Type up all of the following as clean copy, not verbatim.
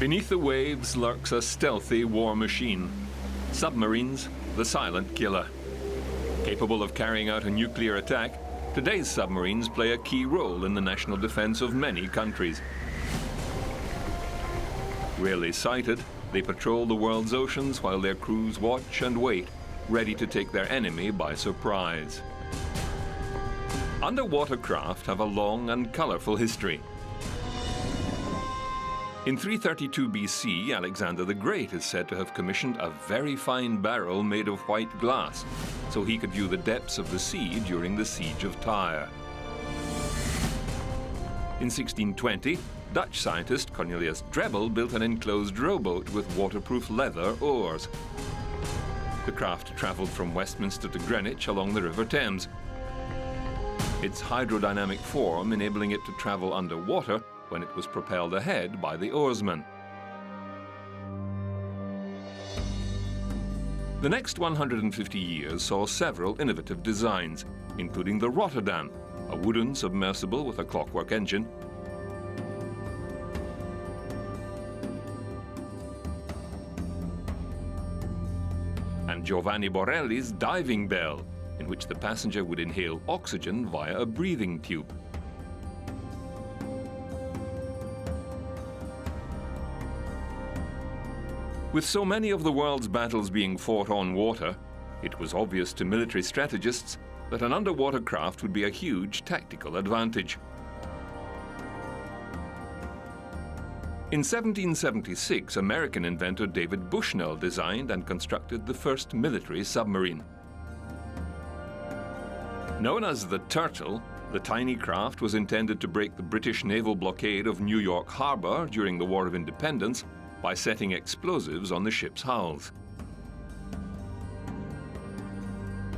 Beneath the waves lurks a stealthy war machine. Submarines, the silent killer. Capable of carrying out a nuclear attack, today's submarines play a key role in the national defense of many countries. Rarely sighted, they patrol the world's oceans while their crews watch and wait, ready to take their enemy by surprise. Underwater craft have a long and colourful history. In 332 BC, Alexander the Great is said to have commissioned a very fine barrel made of white glass, so he could view the depths of the sea during the siege of Tyre. In 1620, Dutch scientist Cornelius Drebbel built an enclosed rowboat with waterproof leather oars. The craft travelled from Westminster to Greenwich along the River Thames, its hydrodynamic form enabling it to travel underwater when it was propelled ahead by the oarsmen. The next 150 years saw several innovative designs, including the Rotterdam, a wooden submersible with a clockwork engine, and Giovanni Borelli's diving bell, in which the passenger would inhale oxygen via a breathing tube. With so many of the world's battles being fought on water, it was obvious to military strategists that an underwater craft would be a huge tactical advantage. In 1776, American inventor David Bushnell designed and constructed the first military submarine. Known as the Turtle, the tiny craft was intended to break the British naval blockade of New York Harbor during the War of Independence by setting explosives on the ship's hulls.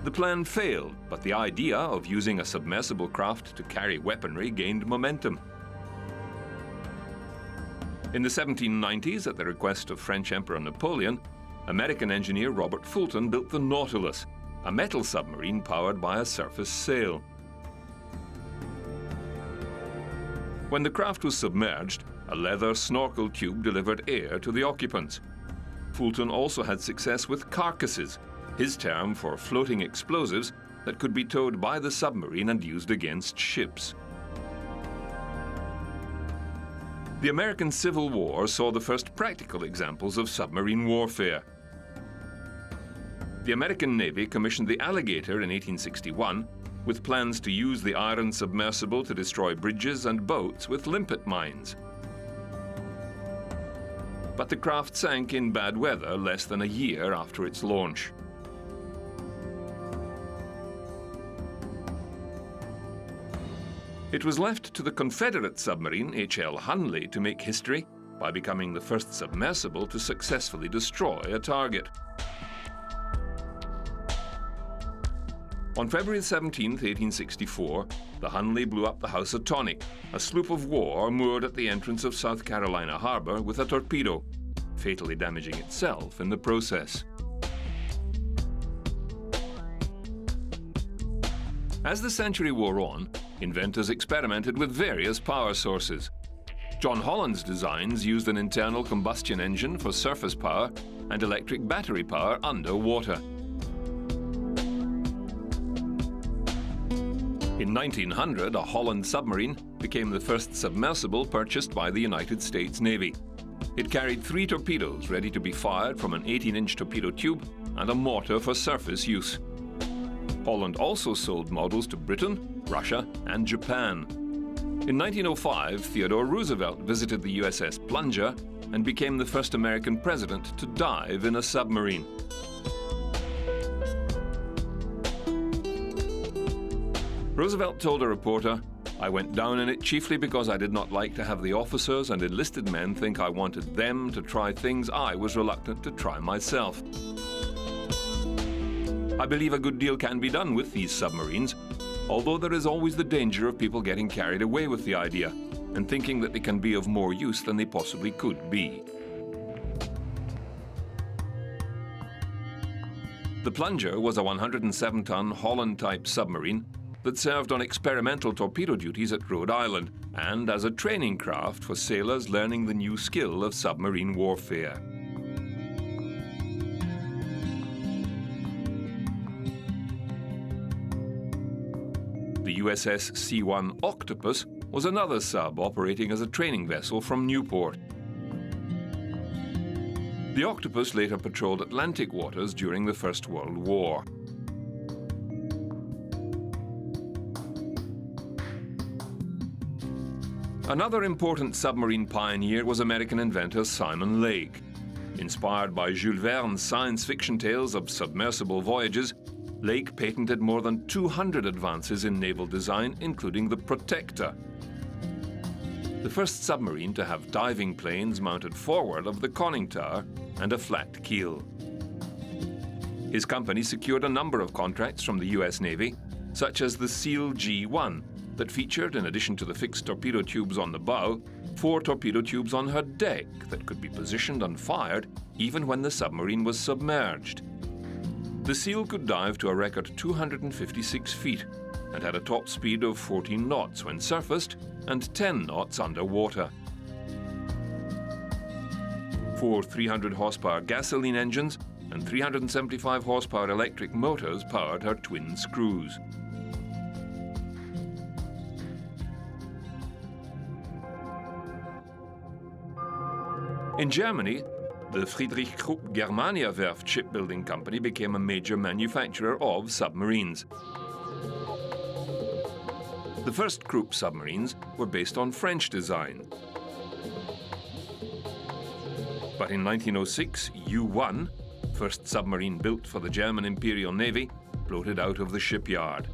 The plan failed, but the idea of using a submersible craft to carry weaponry gained momentum. In the 1790s, at the request of French Emperor Napoleon, American engineer Robert Fulton built the Nautilus, a metal submarine powered by a surface sail. When the craft was submerged, a leather snorkel tube delivered air to the occupants. Fulton also had success with carcasses, his term for floating explosives that could be towed by the submarine and used against ships. The American Civil War saw the first practical examples of submarine warfare. The American Navy commissioned the Alligator in 1861 with plans to use the iron submersible to destroy bridges and boats with limpet mines. But the craft sank in bad weather less than a year after its launch. It was left to the Confederate submarine H.L. Hunley to make history by becoming the first submersible to successfully destroy a target. On February 17, 1864, the Hunley blew up the Housatonic, a sloop of war moored at the entrance of South Carolina Harbor with a torpedo, fatally damaging itself in the process. As the century wore on, inventors experimented with various power sources. John Holland's designs used an internal combustion engine for surface power and electric battery power underwater. In 1900, a Holland submarine became the first submersible purchased by the United States Navy. It carried 3 torpedoes ready to be fired from an 18-inch torpedo tube and a mortar for surface use. Holland also sold models to Britain, Russia, and Japan. In 1905, Theodore Roosevelt visited the USS Plunger and became the first American president to dive in a submarine. Roosevelt told a reporter, "I went down in it chiefly because I did not like to have the officers and enlisted men think I wanted them to try things I was reluctant to try myself." I believe a good deal can be done with these submarines, although there is always the danger of people getting carried away with the idea and thinking that they can be of more use than they possibly could be. The Plunger was a 107-ton Holland-type submarine that served on experimental torpedo duties at Rhode Island and as a training craft for sailors learning the new skill of submarine warfare. The USS C-1 Octopus was another sub operating as a training vessel from Newport. The Octopus later patrolled Atlantic waters during the First World War. Another important submarine pioneer was American inventor Simon Lake. Inspired by Jules Verne's science fiction tales of submersible voyages, Lake patented more than 200 advances in naval design, including the Protector, the first submarine to have diving planes mounted forward of the conning tower and a flat keel. His company secured a number of contracts from the US Navy, such as the SEAL G-1, that featured, in addition to the fixed torpedo tubes on the bow, 4 torpedo tubes on her deck that could be positioned and fired even when the submarine was submerged. The SEAL could dive to a record 256 feet and had a top speed of 14 knots when surfaced and 10 knots underwater. 4 300-horsepower gasoline engines and 375-horsepower electric motors powered her twin screws. In Germany, the Friedrich Krupp Germania Werft shipbuilding company became a major manufacturer of submarines. The first Krupp submarines were based on French design. But in 1906, U-1, first submarine built for the German Imperial Navy, floated out of the shipyard.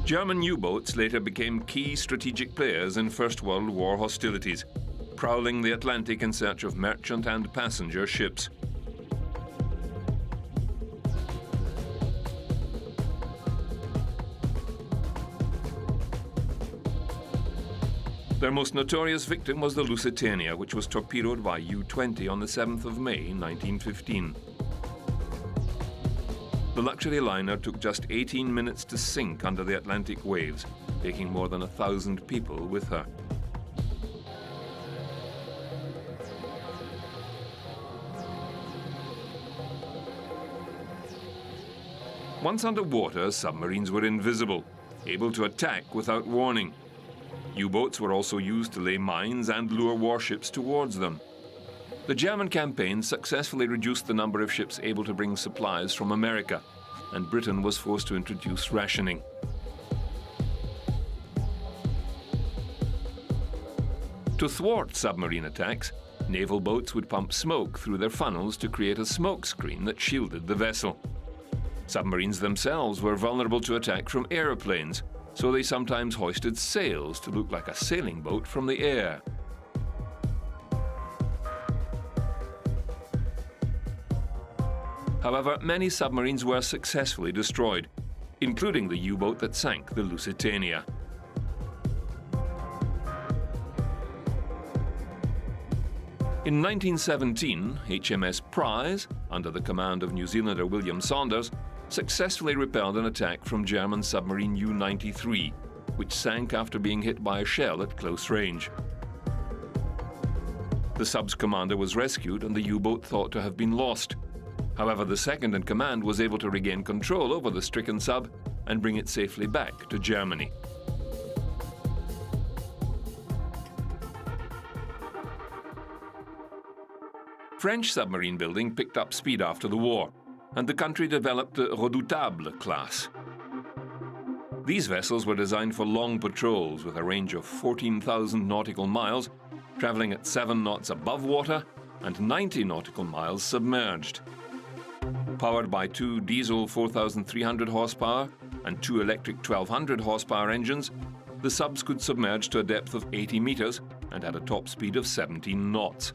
German U-boats later became key strategic players in First World War hostilities, prowling the Atlantic in search of merchant and passenger ships. Their most notorious victim was the Lusitania, which was torpedoed by U-20 on the 7th of May, 1915. The luxury liner took just 18 minutes to sink under the Atlantic waves, taking more than 1,000 people with her. Once underwater, submarines were invisible, able to attack without warning. U-boats were also used to lay mines and lure warships towards them. The German campaign successfully reduced the number of ships able to bring supplies from America, and Britain was forced to introduce rationing. To thwart submarine attacks, naval boats would pump smoke through their funnels to create a smoke screen that shielded the vessel. Submarines themselves were vulnerable to attack from aeroplanes, so they sometimes hoisted sails to look like a sailing boat from the air. However, many submarines were successfully destroyed, including the U-boat that sank the Lusitania. In 1917, HMS Prize, under the command of New Zealander William Saunders, successfully repelled an attack from German submarine U-93, which sank after being hit by a shell at close range. The sub's commander was rescued and the U-boat thought to have been lost. However, the second-in-command was able to regain control over the stricken sub and bring it safely back to Germany. French submarine building picked up speed after the war, and the country developed the Redoutable class. These vessels were designed for long patrols with a range of 14,000 nautical miles, traveling at 7 knots above water and 90 nautical miles submerged. Powered by 2 diesel 4,300 horsepower and 2 electric 1,200 horsepower engines, the subs could submerge to a depth of 80 meters and had a top speed of 17 knots.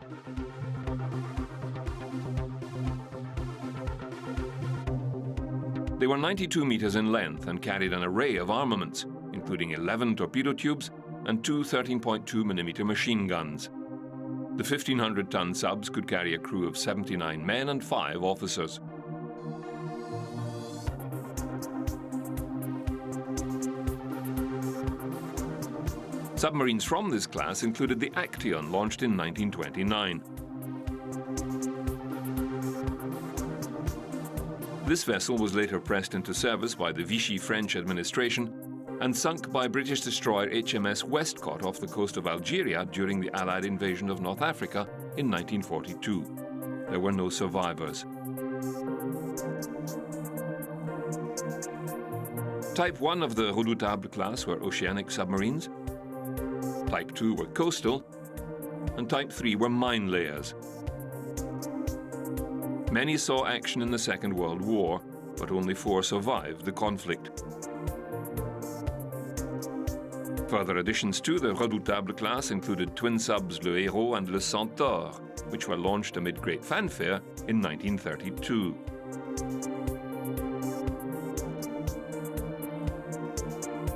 They were 92 meters in length and carried an array of armaments, including 11 torpedo tubes and 2 13.2mm machine guns. The 1,500-ton subs could carry a crew of 79 men and 5 officers. Submarines from this class included the Action, launched in 1929. This vessel was later pressed into service by the Vichy French administration and sunk by British destroyer HMS Westcott off the coast of Algeria during the Allied invasion of North Africa in 1942. There were no survivors. Type 1 of the Redoutable class were oceanic submarines, Type 2 were coastal, and Type 3 were mine layers. Many saw action in the Second World War, but only 4 survived the conflict. Further additions to the Redoutable class included twin subs Le Héros and Le Centaure, which were launched amid great fanfare in 1932.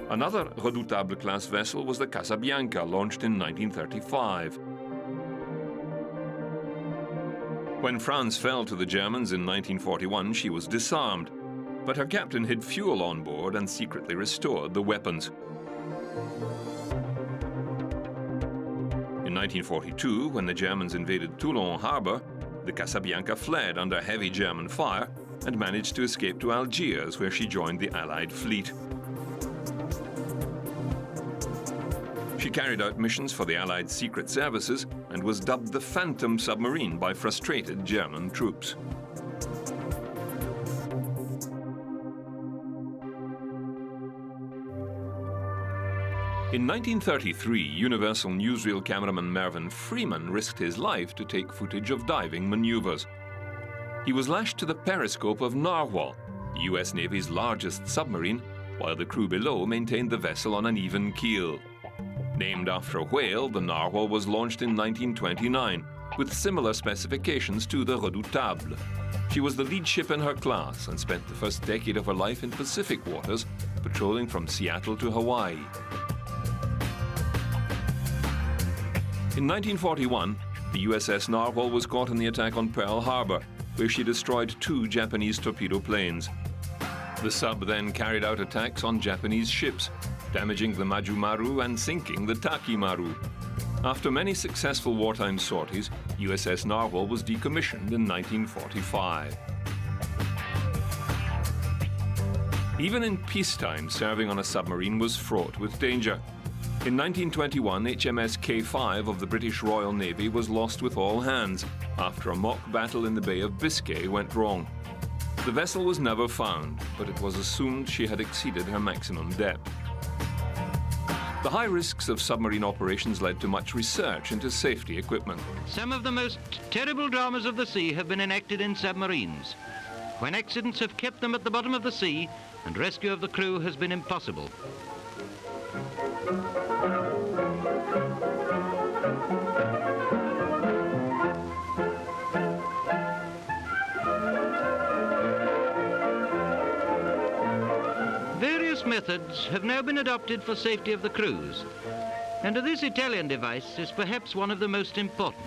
Another Redoutable class vessel was the Casabianca, launched in 1935. When France fell to the Germans in 1941, she was disarmed, but her captain hid fuel on board and secretly restored the weapons. In 1942, when the Germans invaded Toulon harbor, the Casabianca fled under heavy German fire and managed to escape to Algiers, where she joined the Allied fleet. She carried out missions for the Allied secret services and was dubbed the Phantom Submarine by frustrated German troops. In 1933, Universal newsreel cameraman Mervyn Freeman risked his life to take footage of diving maneuvers. He was lashed to the periscope of Narwhal, the US Navy's largest submarine, while the crew below maintained the vessel on an even keel. Named after a whale, the Narwhal was launched in 1929, with similar specifications to the Redoutable. She was the lead ship in her class and spent the first decade of her life in Pacific waters, patrolling from Seattle to Hawaii. In 1941, the USS Narwhal was caught in the attack on Pearl Harbor, where she destroyed 2 Japanese torpedo planes. The sub then carried out attacks on Japanese ships, damaging the Majumaru and sinking the Takimaru. After many successful wartime sorties, USS Narwhal was decommissioned in 1945. Even in peacetime, serving on a submarine was fraught with danger. In 1921, HMS K5 of the British Royal Navy was lost with all hands after a mock battle in the Bay of Biscay went wrong. The vessel was never found, but it was assumed she had exceeded her maximum depth. The high risks of submarine operations led to much research into safety equipment. Some of the most terrible dramas of the sea have been enacted in submarines, when accidents have kept them at the bottom of the sea and rescue of the crew has been impossible. Various methods have now been adopted for safety of the crews, and this Italian device is perhaps one of the most important.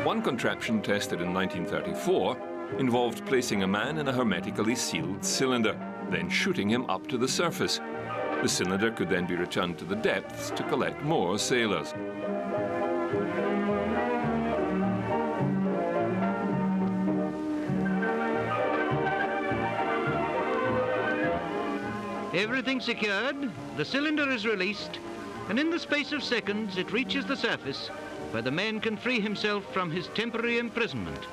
One contraption tested in 1934 involved placing a man in a hermetically sealed cylinder, then shooting him up to the surface. The cylinder could then be returned to the depths to collect more sailors. Everything secured, the cylinder is released, and in the space of seconds it reaches the surface, where the man can free himself from his temporary imprisonment.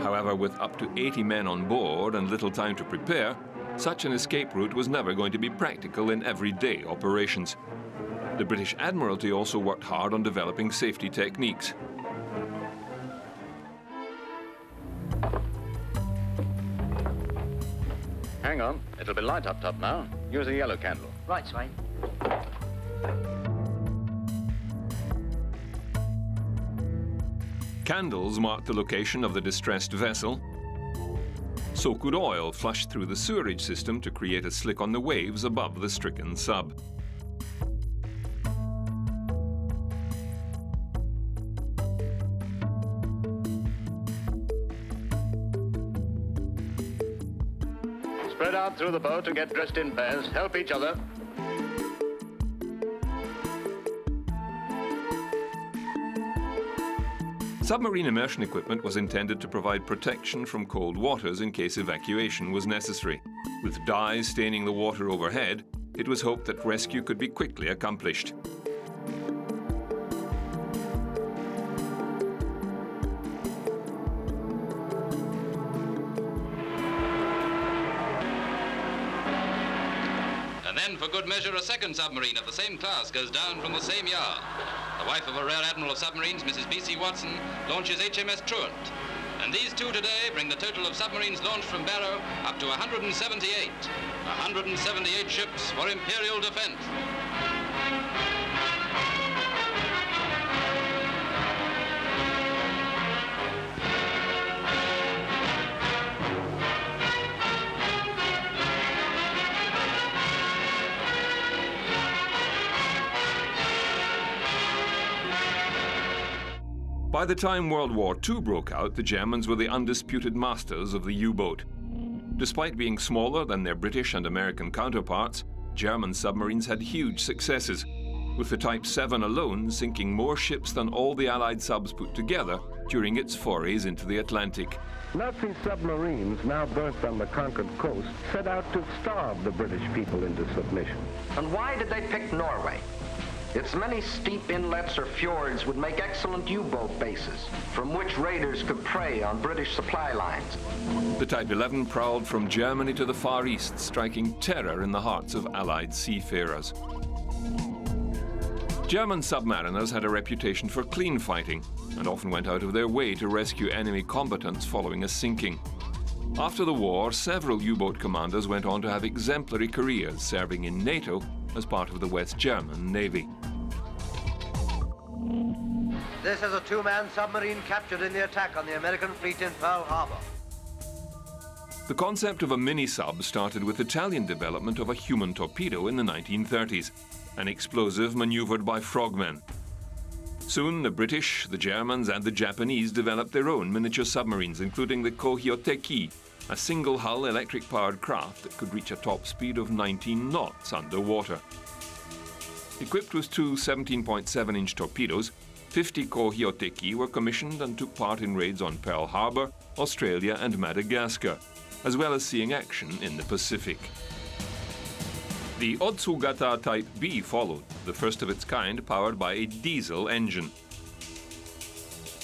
However, with up to 80 men on board and little time to prepare, such an escape route was never going to be practical in everyday operations. The British Admiralty also worked hard on developing safety techniques. Hang on, it'll be light up top now. Use a yellow candle. Right, Swain. Candles marked the location of the distressed vessel. So could oil flush through the sewerage system to create a slick on the waves above the stricken sub. Spread out through the boat and get dressed in pairs. Help each other. Submarine immersion equipment was intended to provide protection from cold waters in case evacuation was necessary. With dyes staining the water overhead, it was hoped that rescue could be quickly accomplished. And then, for good measure, a second submarine of the same class goes down from the same yard. The wife of a Rear Admiral of Submarines, Mrs. B.C. Watson, launches HMS Truant. And these two today bring the total of submarines launched from Barrow up to 178. 178 ships for Imperial defense. By the time World War II broke out, the Germans were the undisputed masters of the U-boat. Despite being smaller than their British and American counterparts, German submarines had huge successes, with the Type 7 alone sinking more ships than all the Allied subs put together during its forays into the Atlantic. Nazi submarines, now burnt on the conquered coast, set out to starve the British people into submission. And why did they pick Norway? Its many steep inlets or fjords would make excellent U-boat bases, from which raiders could prey on British supply lines. The Type 11 prowled from Germany to the Far East, striking terror in the hearts of Allied seafarers. German submariners had a reputation for clean fighting, and often went out of their way to rescue enemy combatants following a sinking. After the war, several U-boat commanders went on to have exemplary careers, serving in NATO as part of the West German Navy. This is a two-man submarine captured in the attack on the American fleet in Pearl Harbor. The concept of a mini-sub started with Italian development of a human torpedo in the 1930s, an explosive maneuvered by frogmen. Soon, the British, the Germans, and the Japanese developed their own miniature submarines, including the Kohyoteki, a single-hull electric-powered craft that could reach a top speed of 19 knots underwater. Equipped with two 17.7-inch torpedoes, 50 Kohyoteki were commissioned and took part in raids on Pearl Harbor, Australia, and Madagascar, as well as seeing action in the Pacific. The Otsugata Type B followed, the first of its kind powered by a diesel engine.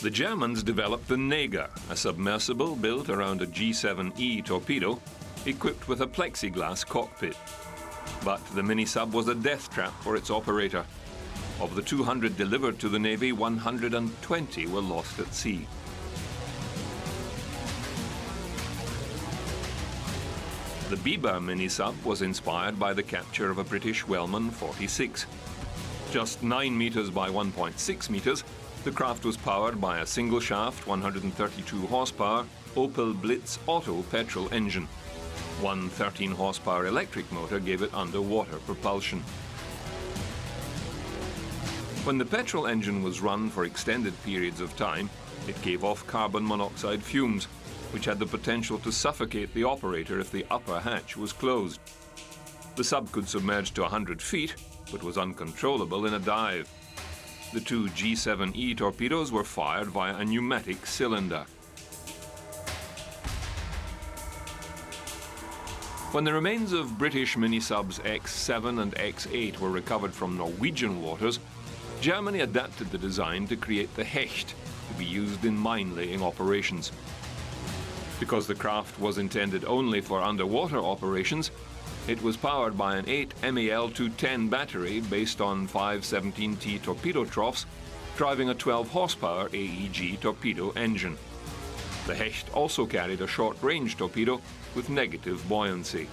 The Germans developed the Neger, a submersible built around a G7E torpedo, equipped with a plexiglass cockpit. But the mini-sub was a death trap for its operator. Of the 200 delivered to the Navy, 120 were lost at sea. The Biber mini-sub was inspired by the capture of a British Wellman 46. Just 9 meters by 1.6 meters, the craft was powered by a single-shaft, 132 horsepower Opel Blitz Auto petrol engine. One 13-horsepower electric motor gave it underwater propulsion. When the petrol engine was run for extended periods of time, it gave off carbon monoxide fumes, which had the potential to suffocate the operator if the upper hatch was closed. The sub could submerge to 100 feet, but was uncontrollable in a dive. The two G7E torpedoes were fired via a pneumatic cylinder. When the remains of British mini-subs X7 and X8 were recovered from Norwegian waters, Germany adapted the design to create the Hecht to be used in mine-laying operations. Because the craft was intended only for underwater operations, it was powered by an 8 MAL-210 battery based on 5 17T torpedo troughs, driving a 12-horsepower AEG torpedo engine. The Hecht also carried a short-range torpedo with negative buoyancy.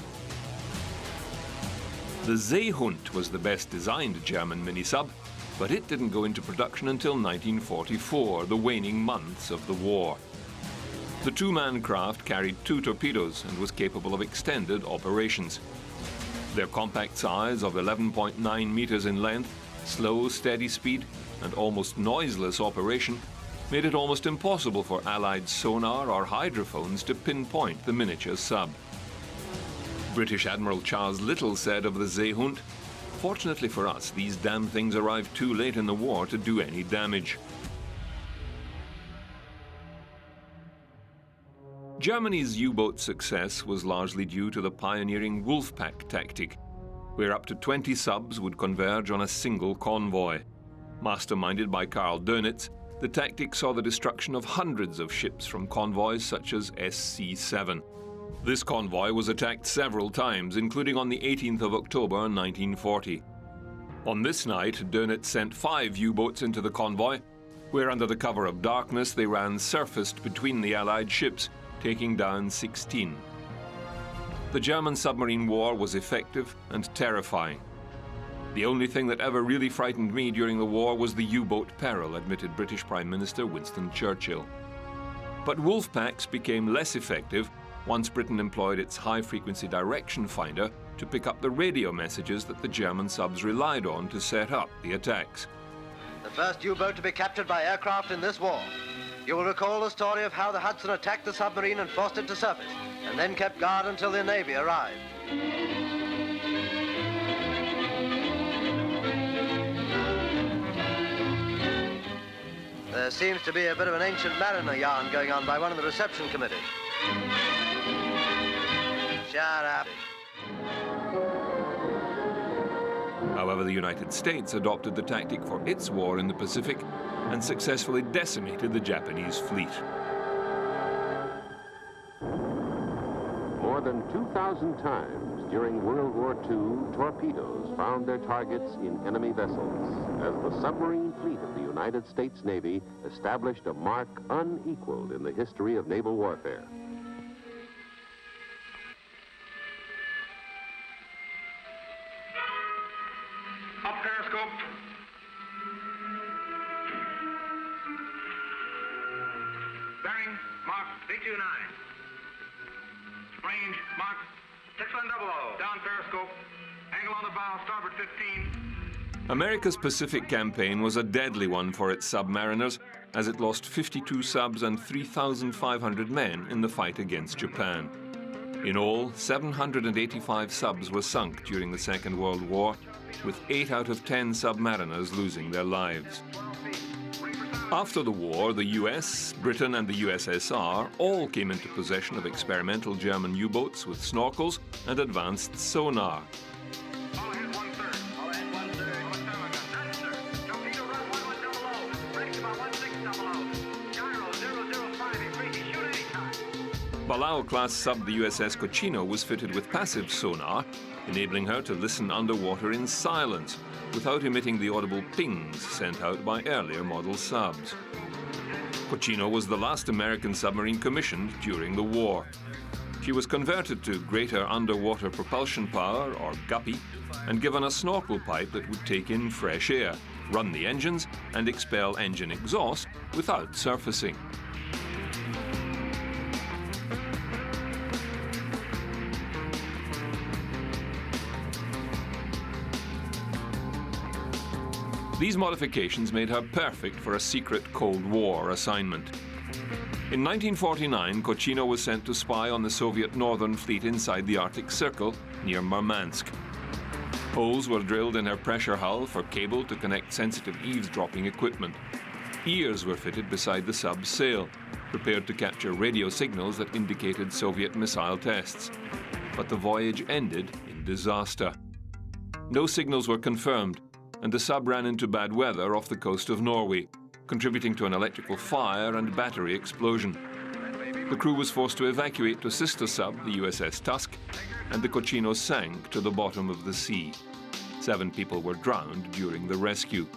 The Seehund was the best designed German mini-sub, but it didn't go into production until 1944, the waning months of the war. The two-man craft carried 2 torpedoes and was capable of extended operations. Their compact size of 11.9 meters in length, slow, steady speed, and almost noiseless operation made it almost impossible for Allied sonar or hydrophones to pinpoint the miniature sub. British Admiral Charles Little said of the Seehund, "Fortunately for us, these damn things arrived too late in the war to do any damage." Germany's U-boat success was largely due to the pioneering Wolfpack tactic, where up to 20 subs would converge on a single convoy. Masterminded by Karl Dönitz, the tactic saw the destruction of hundreds of ships from convoys such as SC-7. This convoy was attacked several times, including on the 18th of October 1940. On this night, Dönitz sent 5 U-boats into the convoy, where under the cover of darkness they ran surfaced between the Allied ships, taking down 16. The German submarine war was effective and terrifying. "The only thing that ever really frightened me during the war was the U-boat peril," admitted British Prime Minister Winston Churchill. But Wolfpacks became less effective once Britain employed its high-frequency direction finder to pick up the radio messages that the German subs relied on to set up the attacks. The first U-boat to be captured by aircraft in this war. You will recall the story of how the Hudson attacked the submarine and forced it to surface, and then kept guard until the Navy arrived. There seems to be a bit of an ancient mariner yarn going on by one of the reception committee. Shut up. However, the United States adopted the tactic for its war in the Pacific and successfully decimated the Japanese fleet. More than 2,000 times during World War II, torpedoes found their targets in enemy vessels as the submarine fleet of the United States Navy established a mark unequaled in the history of naval warfare. Up periscope. Bearing, mark 329. Range, mark 6100. Down periscope. Angle on the bow, starboard 15. America's Pacific campaign was a deadly one for its submariners, as it lost 52 subs and 3,500 men in the fight against Japan. In all, 785 subs were sunk during the Second World War, with 8 out of 10 submariners losing their lives. After the war, the US, Britain and the USSR all came into possession of experimental German U-boats with snorkels and advanced sonar. Palau-class sub the USS Cochino was fitted with passive sonar, enabling her to listen underwater in silence without emitting the audible pings sent out by earlier model subs. Cochino was the last American submarine commissioned during the war. She was converted to greater underwater propulsion power, or guppy, and given a snorkel pipe that would take in fresh air, run the engines, and expel engine exhaust without surfacing. These modifications made her perfect for a secret Cold War assignment. In 1949, Cochino was sent to spy on the Soviet Northern Fleet inside the Arctic Circle near Murmansk. Holes were drilled in her pressure hull for cable to connect sensitive eavesdropping equipment. Ears were fitted beside the sub's sail, prepared to capture radio signals that indicated Soviet missile tests. But the voyage ended in disaster. No signals were confirmed, and the sub ran into bad weather off the coast of Norway, contributing to an electrical fire and battery explosion. The crew was forced to evacuate to sister sub, the USS Tusk, and the Cochino sank to the bottom of the sea. 7 people were drowned during the rescue.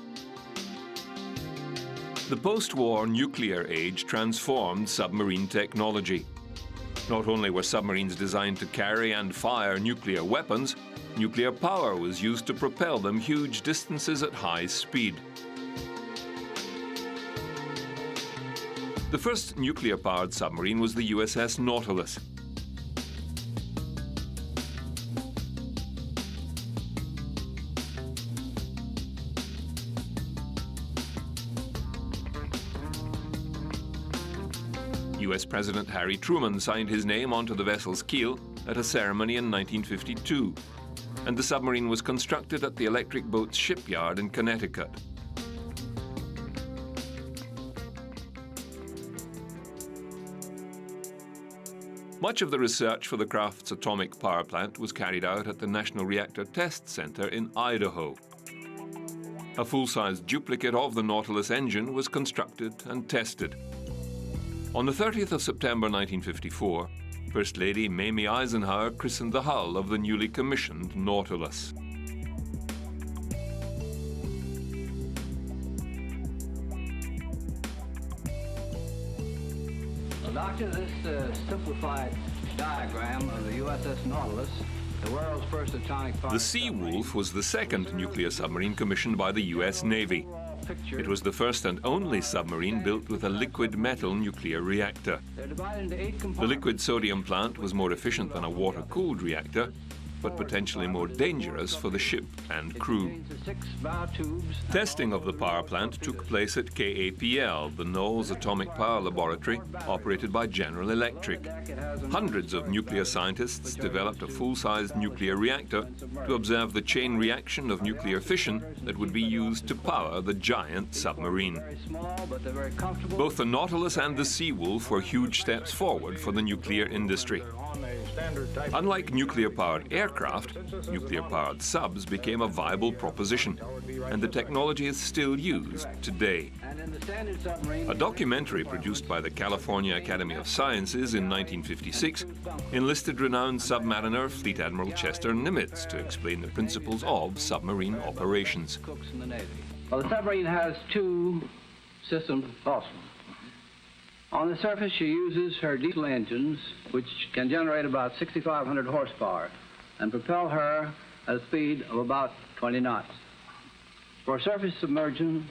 The post-war nuclear age transformed submarine technology. Not only were submarines designed to carry and fire nuclear weapons, nuclear power was used to propel them huge distances at high speed. The first nuclear-powered submarine was the USS Nautilus. US President Harry Truman signed his name onto the vessel's keel at a ceremony in 1952, and the submarine was constructed at the Electric Boats Shipyard in Connecticut. Much of the research for the craft's atomic power plant was carried out at the National Reactor Test Center in Idaho. A full-size duplicate of the Nautilus engine was constructed and tested. On the 30th of September 1954, First Lady Mamie Eisenhower christened the hull of the newly commissioned Nautilus. Well, Doctor, this simplified diagram of the USS Nautilus, the world's first atomic power. The Sea Wolf was the second nuclear submarine commissioned by the U.S. Navy. It was the first and only submarine built with a liquid metal nuclear reactor. The liquid sodium plant was more efficient than a water-cooled reactor, but potentially more dangerous for the ship and crew. Testing of the power plant took place at KAPL, the Knowles Atomic Power Laboratory, operated by General Electric. Hundreds of nuclear scientists developed a full-sized nuclear reactor to observe the chain reaction of nuclear fission that would be used to power the giant submarine. Both the Nautilus and the Sea Wolf were huge steps forward for the nuclear industry. Unlike nuclear-powered aircraft, nuclear-powered subs became a viable proposition, and the technology is still used today. A documentary produced by the California Academy of Sciences in 1956 enlisted renowned submariner Fleet Admiral Chester Nimitz to explain the principles of submarine operations. Well, the submarine has two systems also. On the surface, she uses her diesel engines, which can generate about 6,500 horsepower and propel her at a speed of about 20 knots. For surface propulsion,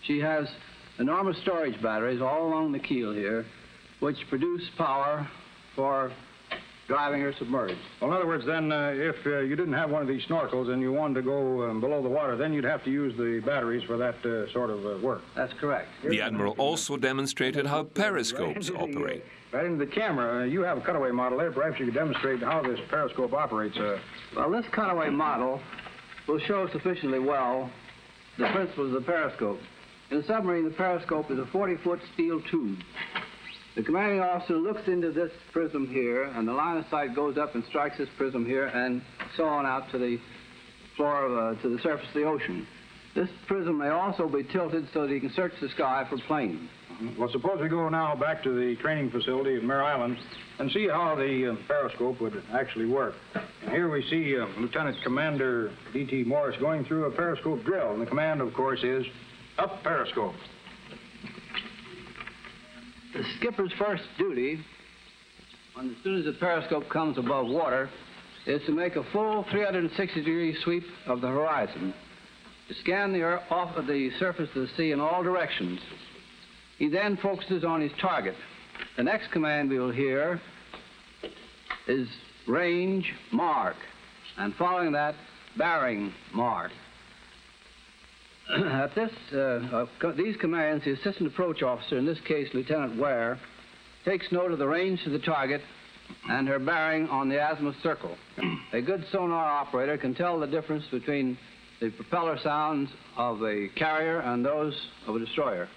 she has enormous storage batteries all along the keel here, which produce power for driving her submerged. Well, in other words, then, if you didn't have one of these snorkels and you wanted to go below the water, then you'd have to use the batteries for that sort of work. That's correct. The Admiral also demonstrated how periscopes operate. Right into the camera. You have a cutaway model there. Perhaps you could demonstrate how this periscope operates. Well, this cutaway model will show sufficiently well the principles of the periscope. In a submarine, the periscope is a 40-foot steel tube. The commanding officer looks into this prism here, and the line of sight goes up and strikes this prism here, and so on out to the floor to the surface of the ocean. This prism may also be tilted so that you can search the sky for planes. Well, suppose we go now back to the training facility at Mare Island and see how the periscope would actually work. And here we see Lieutenant Commander D.T. Morris going through a periscope drill, and the command, of course, is up periscope. The skipper's first duty, as soon as the periscope comes above water, is to make a full 360-degree sweep of the horizon, to scan the earth off of the surface of the sea in all directions. He then focuses on his target. The next command we will hear is range, mark, and following that, bearing, mark. At these commands, the assistant approach officer, in this case Lieutenant Ware, takes note of the range to the target and her bearing on the azimuth circle. A good sonar operator can tell the difference between the propeller sounds of a carrier and those of a destroyer.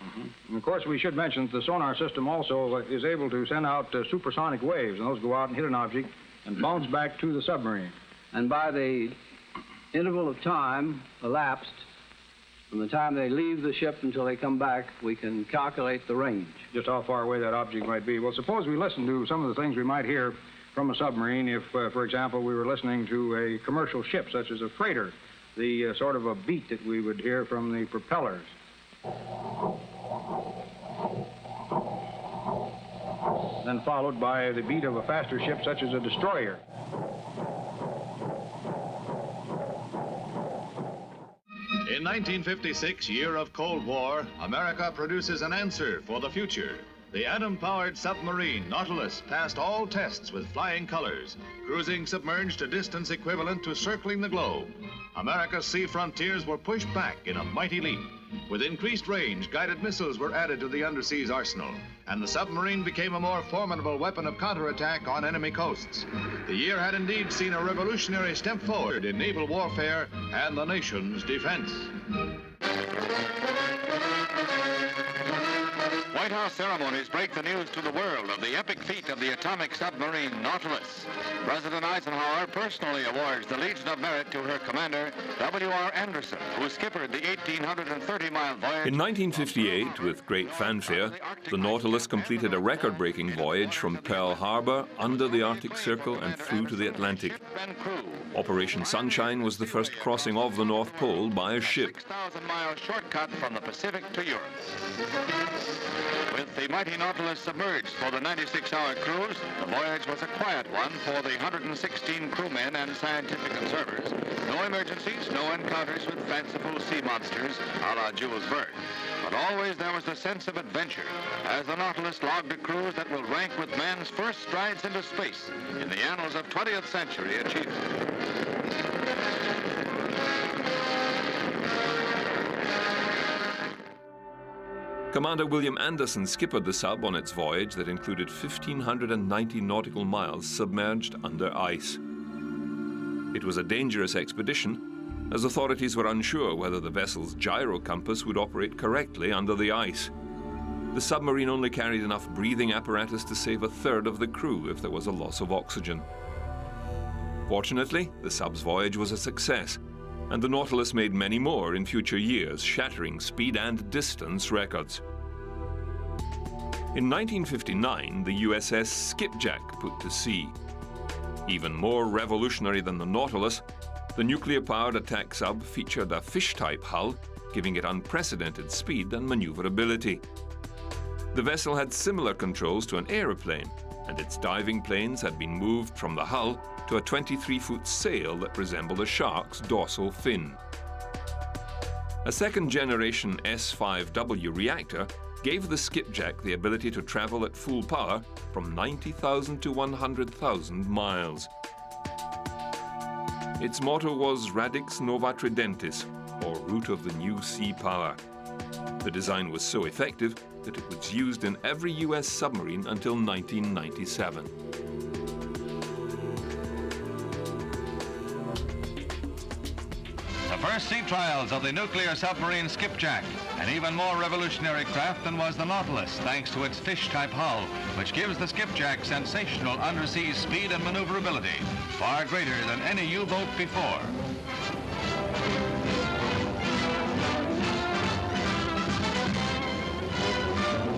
And of course, we should mention that the sonar system also is able to send out supersonic waves, and those go out and hit an object and bounce back to the submarine. And by the interval of time elapsed from the time they leave the ship until they come back, we can calculate the range. Just how far away that object might be. Well, suppose we listen to some of the things we might hear from a submarine if, for example, we were listening to a commercial ship, such as a freighter, the sort of a beat that we would hear from the propellers. Then followed by the beat of a faster ship, such as a destroyer. In In 1956, year of Cold War, America produces an answer for the future. The atom-powered submarine Nautilus passed all tests with flying colors, cruising submerged a distance equivalent to circling the globe. America's sea frontiers were pushed back in a mighty leap. With increased range, guided missiles were added to the undersea's arsenal, and the submarine became a more formidable weapon of counterattack on enemy coasts. The year had indeed seen a revolutionary step forward in naval warfare and the nation's defense. White House ceremonies break the news to the world of the epic feat of the atomic submarine Nautilus. President Eisenhower personally awards the Legion of Merit to her commander, W.R. Anderson, who skippered the 1,830-mile voyage. In 1958, with great fanfare, the Nautilus completed a record-breaking voyage from Pearl Harbor, under the Arctic Circle, and through to the Atlantic. Operation Sunshine was the first crossing of the North Pole by a ship. 6,000-mile shortcut from the Pacific to Europe. With the mighty Nautilus submerged for the 96-hour cruise, the voyage was a quiet one for the 116 crewmen and scientific observers. No emergencies, no encounters with fanciful sea monsters a la Jules Verne. But always there was a sense of adventure as the Nautilus logged a cruise that will rank with man's first strides into space in the annals of 20th century achievement. Commander William Anderson skippered the sub on its voyage that included 1,590 nautical miles submerged under ice. It was a dangerous expedition, as authorities were unsure whether the vessel's gyro compass would operate correctly under the ice. The submarine only carried enough breathing apparatus to save a third of the crew if there was a loss of oxygen. Fortunately, the sub's voyage was a success, and the Nautilus made many more in future years, shattering speed and distance records. In 1959, the USS Skipjack put to sea. Even more revolutionary than the Nautilus, the nuclear-powered attack sub featured a fish-type hull, giving it unprecedented speed and maneuverability. The vessel had similar controls to an aeroplane, and its diving planes had been moved from the hull to a 23-foot sail that resembled a shark's dorsal fin. A second-generation S5W reactor gave the Skipjack the ability to travel at full power from 90,000 to 100,000 miles. Its motto was Radix Nova Tridentis, or Root of the New Sea Power. The design was so effective that it was used in every U.S. submarine until 1997. The first sea trials of the nuclear submarine Skipjack, an even more revolutionary craft than was the Nautilus, thanks to its fish-type hull, which gives the Skipjack sensational undersea speed and maneuverability, far greater than any U-boat before.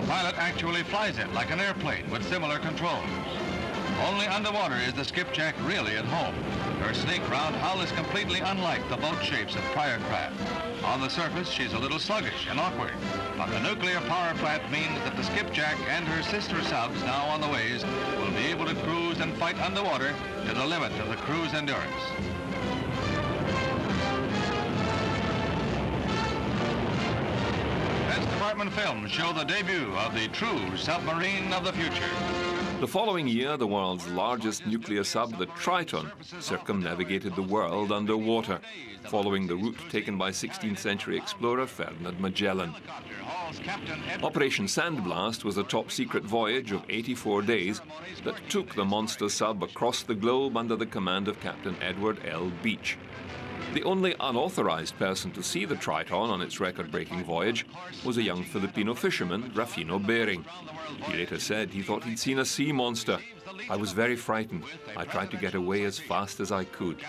The pilot actually flies it like an airplane with similar controls. Only underwater is the Skipjack really at home. Her sleek round hull is completely unlike the boat shapes of prior craft. On the surface, she's a little sluggish and awkward, but the nuclear power plant means that the Skipjack and her sister subs now on the ways will be able to cruise and fight underwater to the limit of the crew's endurance. Defense Department films show the debut of the true submarine of the future. The following year, the world's largest nuclear sub, the Triton, circumnavigated the world underwater, following the route taken by 16th century explorer Ferdinand Magellan. Operation Sandblast was a top-secret voyage of 84 days that took the monster sub across the globe under the command of Captain Edward L. Beach. The only unauthorized person to see the Triton on its record-breaking voyage was a young Filipino fisherman, Rafino Bering. He later said he thought he'd seen a sea monster. I was very frightened. I tried to get away as fast as I could.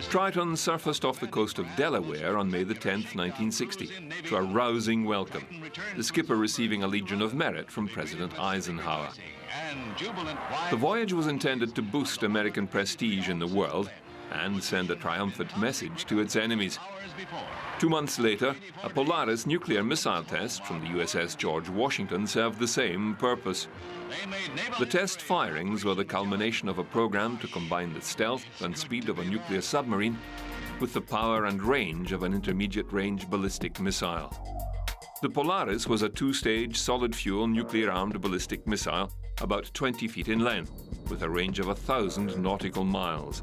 Triton surfaced off the coast of Delaware on May the 10th, 1960, to a rousing welcome, the skipper receiving a Legion of Merit from President Eisenhower. The voyage was intended to boost American prestige in the world and send a triumphant message to its enemies. 2 months later, a Polaris nuclear missile test from the USS George Washington served the same purpose. The test firings were the culmination of a program to combine the stealth and speed of a nuclear submarine with the power and range of an intermediate-range ballistic missile. The Polaris was a two-stage solid-fuel nuclear-armed ballistic missile about 20 feet in length, with a range of 1,000 nautical miles.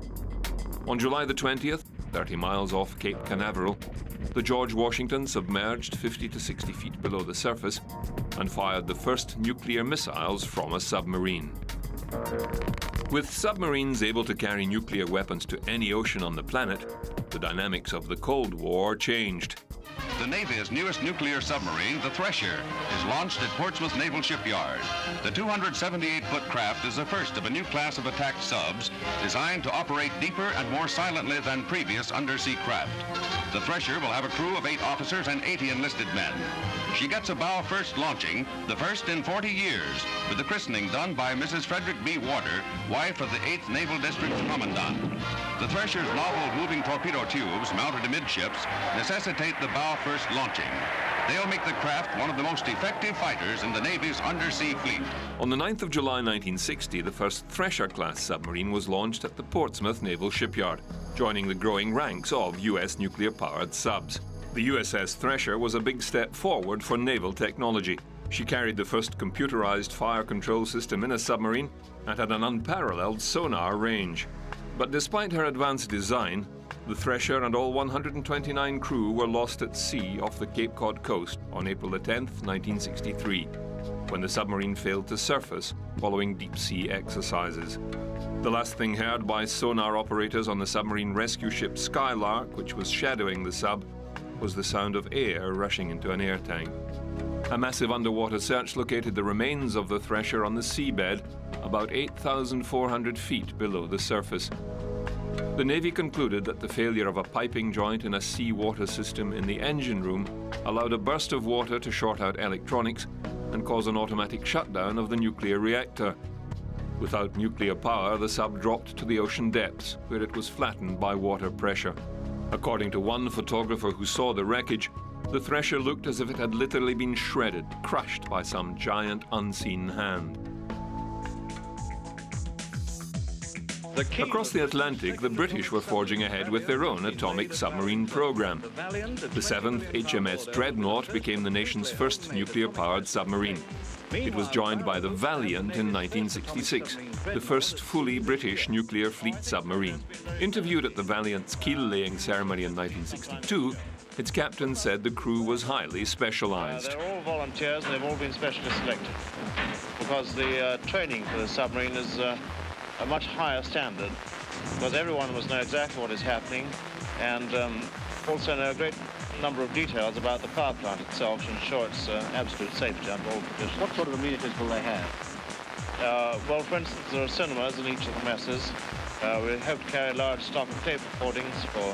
On July the 20th, 30 miles off Cape Canaveral, the George Washington submerged 50 to 60 feet below the surface and fired the first nuclear missiles from a submarine. With submarines able to carry nuclear weapons to any ocean on the planet, the dynamics of the Cold War changed. The Navy's newest nuclear submarine, the Thresher, is launched at Portsmouth Naval Shipyard. The 278-foot craft is the first of a new class of attack subs designed to operate deeper and more silently than previous undersea craft. The Thresher will have a crew of 8 officers and 80 enlisted men. She gets a bow first launching, the first in 40 years, with the christening done by Mrs. Frederick B. Warder, wife of the 8th Naval District's Commandant. The Thresher's novel moving torpedo tubes mounted amidships necessitate the bow first launching. They'll make the craft one of the most effective fighters in the Navy's undersea fleet. On the 9th of July 1960, the first Thresher-class submarine was launched at the Portsmouth Naval Shipyard, joining the growing ranks of U.S. nuclear-powered subs. The USS Thresher was a big step forward for naval technology. She carried the first computerized fire control system in a submarine and had an unparalleled sonar range. But despite her advanced design, the Thresher and all 129 crew were lost at sea off the Cape Cod coast on April 10, 1963, when the submarine failed to surface following deep-sea exercises. The last thing heard by sonar operators on the submarine rescue ship Skylark, which was shadowing the sub, was the sound of air rushing into an air tank. A massive underwater search located the remains of the Thresher on the seabed, about 8,400 feet below the surface. The Navy concluded that the failure of a piping joint in a seawater system in the engine room allowed a burst of water to short out electronics and cause an automatic shutdown of the nuclear reactor. Without nuclear power, the sub dropped to the ocean depths, where it was flattened by water pressure. According to one photographer who saw the wreckage, the Thresher looked as if it had literally been shredded, crushed by some giant unseen hand. Across the Atlantic, the British were forging ahead with their own atomic submarine program. The 7th HMS Dreadnought became the nation's first nuclear-powered submarine. It was joined by the Valiant in 1966, the first fully British nuclear fleet submarine. Interviewed at the Valiant's keel-laying ceremony in 1962, its captain said the crew was highly specialized. They're all volunteers and they've all been specially selected because the training for the submarine is a much higher standard, because everyone must know exactly what is happening and also know a great number of details about the power plant itself to ensure its absolute safety under all conditions. What sort of amenities will they have? Well, for instance, there are cinemas in each of the messes. We hope to carry a large stock of tape recordings for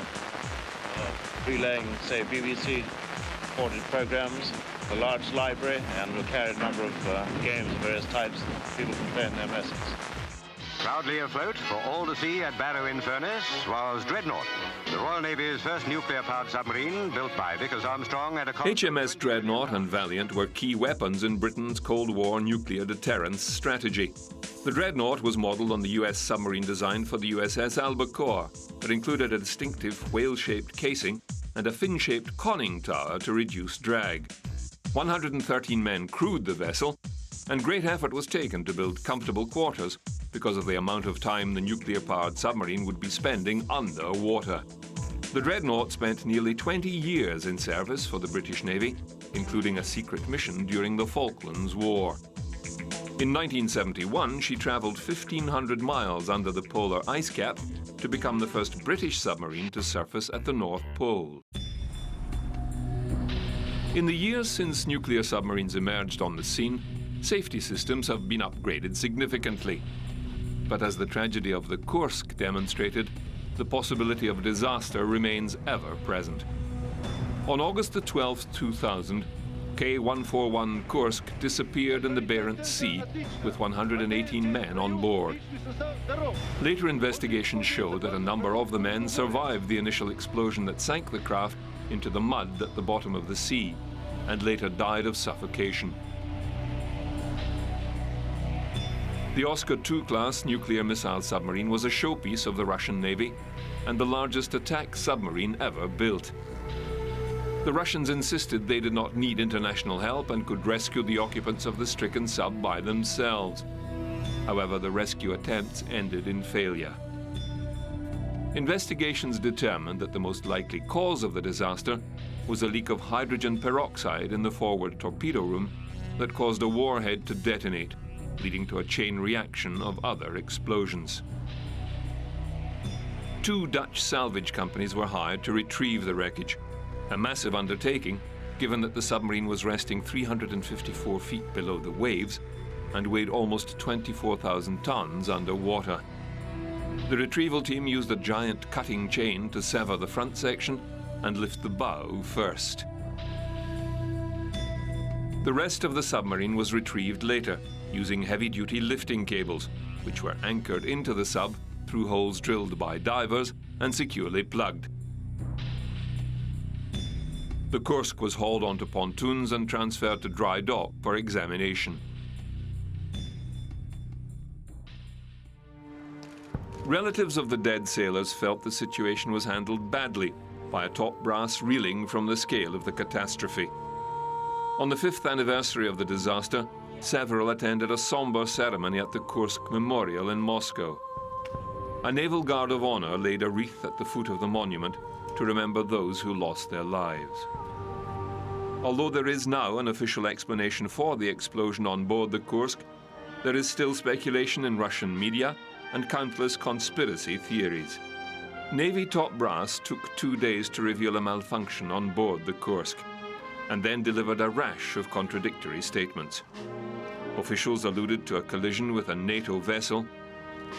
relaying, say, BBC-recorded programs, a large library, and we'll carry a number of games of various types that people can play in their messes. Proudly afloat for all to see at Barrow-in-Furness was Dreadnought, the Royal Navy's first nuclear-powered submarine built by Vickers Armstrong at a... HMS Dreadnought and Valiant were key weapons in Britain's Cold War nuclear deterrence strategy. The Dreadnought was modelled on the US submarine design for the USS Albacore. It included a distinctive whale-shaped casing and a fin-shaped conning tower to reduce drag. 113 men crewed the vessel, and great effort was taken to build comfortable quarters because of the amount of time the nuclear-powered submarine would be spending underwater. The Dreadnought spent nearly 20 years in service for the British Navy, including a secret mission during the Falklands War. In 1971, she travelled 1,500 miles under the polar ice cap to become the first British submarine to surface at the North Pole. In the years since nuclear submarines emerged on the scene, safety systems have been upgraded significantly. But as the tragedy of the Kursk demonstrated, the possibility of disaster remains ever present. On August the 12th, 2000, K-141 Kursk disappeared in the Barents Sea with 118 men on board. Later investigations showed that a number of the men survived the initial explosion that sank the craft into the mud at the bottom of the sea, and later died of suffocation. The Oscar II-class nuclear missile submarine was a showpiece of the Russian Navy. and the largest attack submarine ever built. The Russians insisted they did not need international help and could rescue the occupants of the stricken sub by themselves. However, the rescue attempts ended in failure. Investigations determined that the most likely cause of the disaster was a leak of hydrogen peroxide in the forward torpedo room that caused a warhead to detonate, leading to a chain reaction of other explosions. 2 Dutch salvage companies were hired to retrieve the wreckage, a massive undertaking given that the submarine was resting 354 feet below the waves and weighed almost 24,000 tons underwater. The retrieval team used a giant cutting chain to sever the front section and lift the bow first. The rest of the submarine was retrieved later using heavy-duty lifting cables, which were anchored into the sub through holes drilled by divers and securely plugged. The Kursk was hauled onto pontoons and transferred to dry dock for examination. Relatives of the dead sailors felt the situation was handled badly by a top brass reeling from the scale of the catastrophe. On the 5th anniversary of the disaster, several attended a somber ceremony at the Kursk Memorial in Moscow. A Naval Guard of Honor laid a wreath at the foot of the monument to remember those who lost their lives. Although there is now an official explanation for the explosion on board the Kursk, there is still speculation in Russian media and countless conspiracy theories. Navy top brass took 2 days to reveal a malfunction on board the Kursk, and then delivered a rash of contradictory statements. Officials alluded to a collision with a NATO vessel.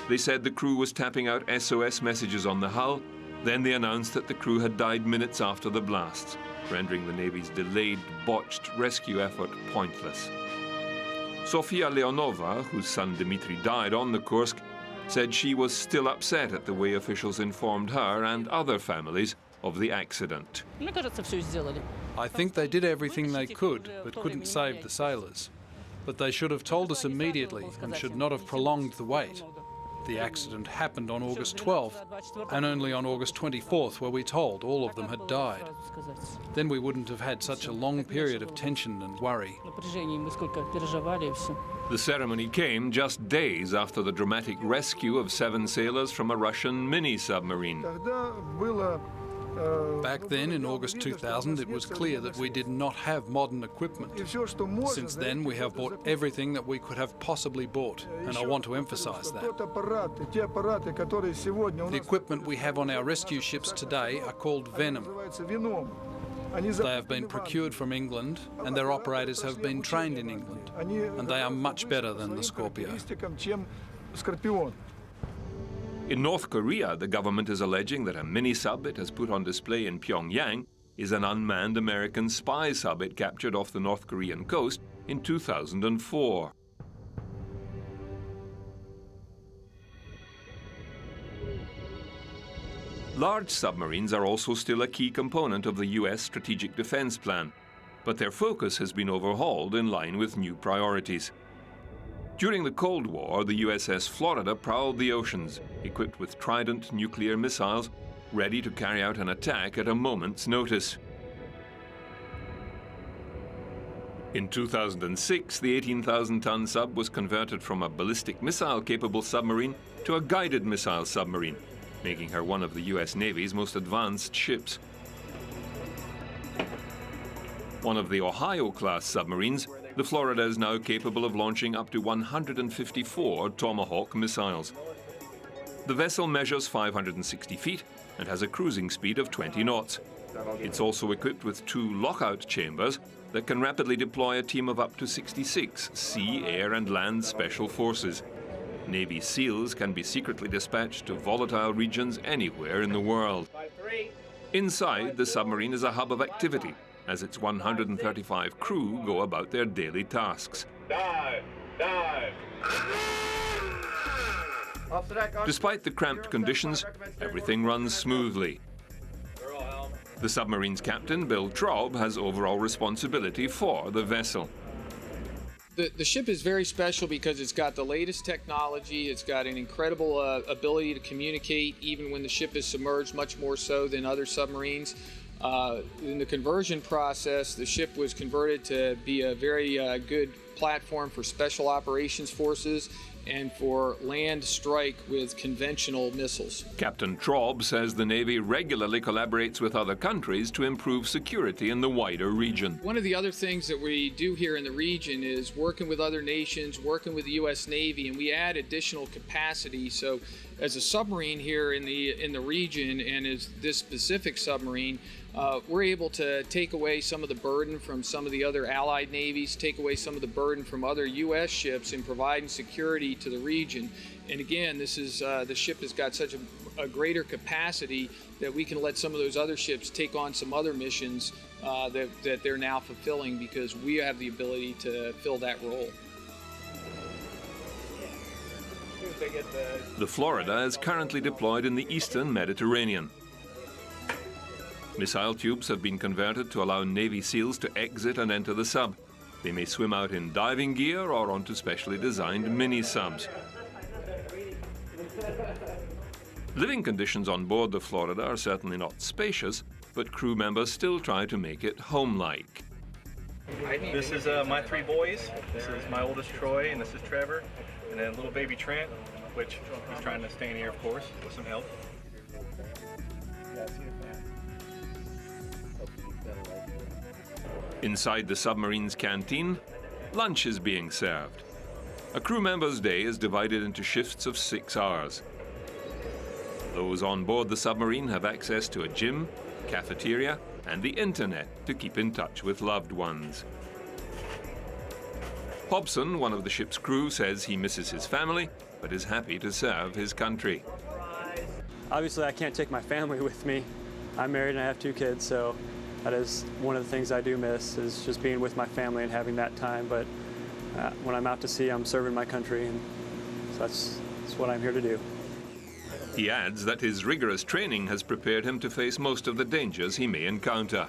They said the crew was tapping out SOS messages on the hull. Then they announced that the crew had died minutes after the blasts, rendering the Navy's delayed, botched rescue effort pointless. Sofia Leonova, whose son Dmitry died on the Kursk, said she was still upset at the way officials informed her and other families of the accident. I think they did everything they could, but couldn't save the sailors. But they should have told us immediately and should not have prolonged the wait. The accident happened on August 12th, and only on August 24th were we told all of them had died. Then we wouldn't have had such a long period of tension and worry. The ceremony came just days after the dramatic rescue of 7 sailors from a Russian mini-submarine. Back then, in August 2000, it was clear that we did not have modern equipment. Since then, we have bought everything that we could have possibly bought, and I want to emphasize that. The equipment we have on our rescue ships today are called Venom. They have been procured from England, and their operators have been trained in England, and they are much better than the Scorpio. In North Korea, the government is alleging that a mini-sub it has put on display in Pyongyang is an unmanned American spy sub it captured off the North Korean coast in 2004. Large submarines are also still a key component of the US Strategic Defense Plan, but their focus has been overhauled in line with new priorities. During the Cold War, the USS Florida prowled the oceans, equipped with Trident nuclear missiles, ready to carry out an attack at a moment's notice. In 2006, the 18,000-ton sub was converted from a ballistic missile-capable submarine to a guided missile submarine, making her one of the US Navy's most advanced ships. One of the Ohio-class submarines, the Florida is now capable of launching up to 154 Tomahawk missiles. The vessel measures 560 feet and has a cruising speed of 20 knots. It's also equipped with 2 lockout chambers that can rapidly deploy a team of up to 66 sea, air, and land special forces. Navy SEALs can be secretly dispatched to volatile regions anywhere in the world. Inside, the submarine is a hub of activity, as its 135 crew go about their daily tasks. Dive! Dive! Despite the cramped conditions, everything runs smoothly. The submarine's captain, Bill Traub, has overall responsibility for the vessel. The ship is very special because it's got the latest technology. It's got an incredible ability to communicate even when the ship is submerged, much more so than other submarines. In the conversion process, the ship was converted to be a very good platform for special operations forces and for land strike with conventional missiles. Captain Traub says the Navy regularly collaborates with other countries to improve security in the wider region. One of the other things that we do here in the region is working with other nations, working with the U.S. Navy, and we add additional capacity. So as a submarine here in the region, and as this specific submarine, we're able to take away some of the burden from some of the other allied navies, take away some of the burden from other U.S. ships in providing security to the region. And again, this is the ship has got such a greater capacity that we can let some of those other ships take on some other missions that they're now fulfilling because we have the ability to fill that role. The Florida is currently deployed in the eastern Mediterranean. Missile tubes have been converted to allow Navy SEALs to exit and enter the sub. They may swim out in diving gear or onto specially designed mini-subs. Living conditions on board the Florida are certainly not spacious, but crew members still try to make it home-like. This is my three boys. This is my oldest Troy, and this is Trevor, and then little baby Trent, which he's trying to stay in here, of course, with some help. Inside the submarine's canteen, lunch is being served. A crew member's day is divided into shifts of 6 hours. Those on board the submarine have access to a gym, cafeteria, and the internet to keep in touch with loved ones. Hobson, one of the ship's crew, says he misses his family, but is happy to serve his country. Obviously, I can't take my family with me. I'm married and I have 2 kids, so that is one of the things I do miss, is just being with my family and having that time. But when I'm out to sea, I'm serving my country, and so that's what I'm here to do. He adds that his rigorous training has prepared him to face most of the dangers he may encounter.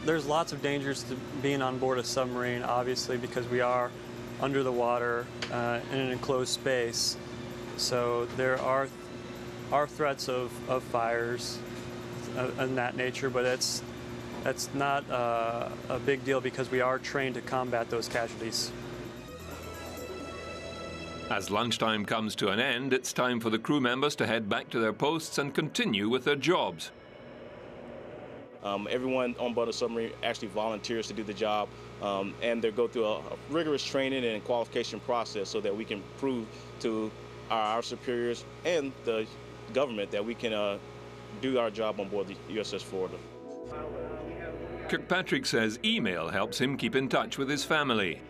There's lots of dangers to being on board a submarine, obviously, because we are under the water in an enclosed space. So there are threats of fires and that nature, but that's not a big deal because we are trained to combat those casualties. As lunchtime comes to an end, it's time for the crew members to head back to their posts and continue with their jobs. Everyone on board a submarine actually volunteers to do the job, and they go through a rigorous training and qualification process so that we can prove to our superiors and the government that we can do our job on board the USS Florida. Kirkpatrick says email helps him keep in touch with his family.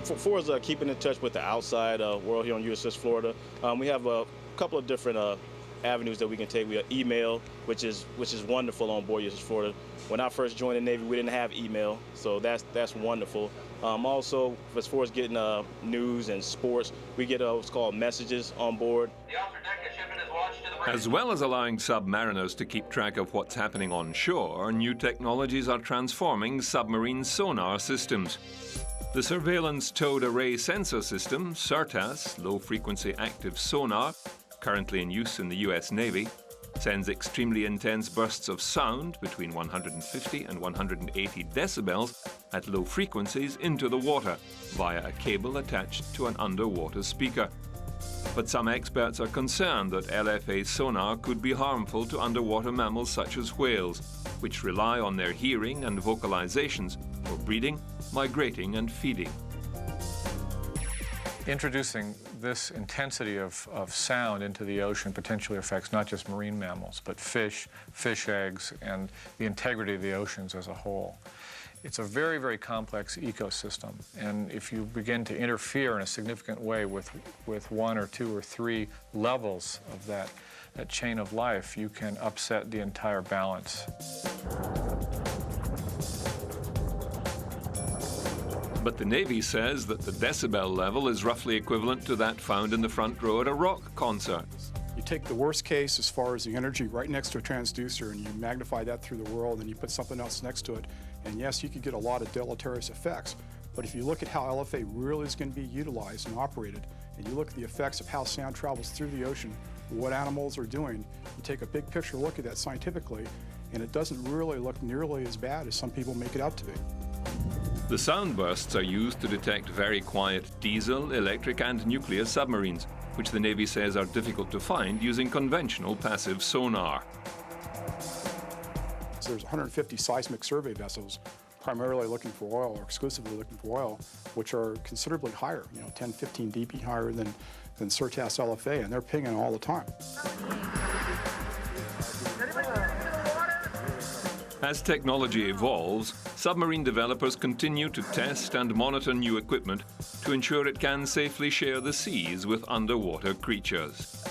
For us keeping in touch with the outside world here on USS Florida, we have a couple of different avenues that we can take. We have email, which is wonderful on board USS Florida. When I first joined the Navy, we didn't have email, so that's wonderful. Also, as far as getting news and sports, we get what's called messages on board. As well as allowing submariners to keep track of what's happening on shore, new technologies are transforming submarine sonar systems. The Surveillance Towed Array Sensor System, SIRTAS, low-frequency active sonar, currently in use in the US Navy, sends extremely intense bursts of sound between 150 and 180 decibels at low frequencies into the water via a cable attached to an underwater speaker. But some experts are concerned that LFA sonar could be harmful to underwater mammals such as whales, which rely on their hearing and vocalizations for breeding, migrating, and feeding. Introducing this intensity of sound into the ocean potentially affects not just marine mammals, but fish, fish eggs, and the integrity of the oceans as a whole. It's a very, very complex ecosystem, and if you begin to interfere in a significant way with 1 or 2 or 3 levels of that chain of life, you can upset the entire balance. But the Navy says that the decibel level is roughly equivalent to that found in the front row at a rock concert. You take the worst case as far as the energy right next to a transducer and you magnify that through the world and you put something else next to it, and yes, you could get a lot of deleterious effects. But if you look at how LFA really is going to be utilized and operated, and you look at the effects of how sound travels through the ocean, what animals are doing, you take a big picture look at that scientifically, and it doesn't really look nearly as bad as some people make it out to be. The sound bursts are used to detect very quiet diesel, electric and nuclear submarines, which the Navy says are difficult to find using conventional passive sonar. So there's 150 seismic survey vessels primarily looking for oil or exclusively looking for oil, which are considerably higher, 10, 15 dB higher than Surtas LFA, and they're pinging all the time. As technology evolves, submarine developers continue to test and monitor new equipment to ensure it can safely share the seas with underwater creatures.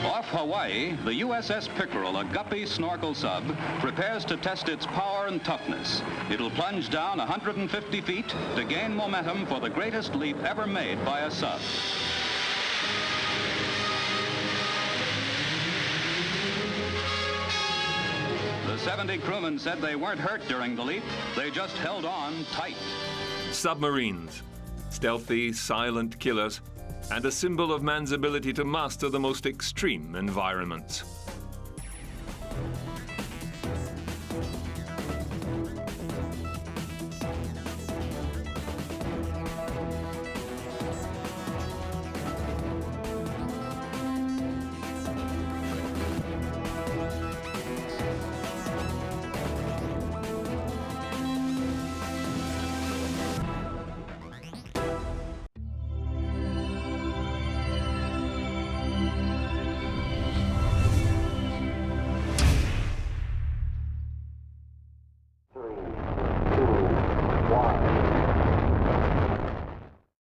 Off Hawaii, the USS Pickerel, a guppy snorkel sub, prepares to test its power and toughness. It'll plunge down 150 feet to gain momentum for the greatest leap ever made by a sub. The 70 crewmen said they weren't hurt during the leap. They just held on tight. Submarines, stealthy, silent killers, and a symbol of man's ability to master the most extreme environments.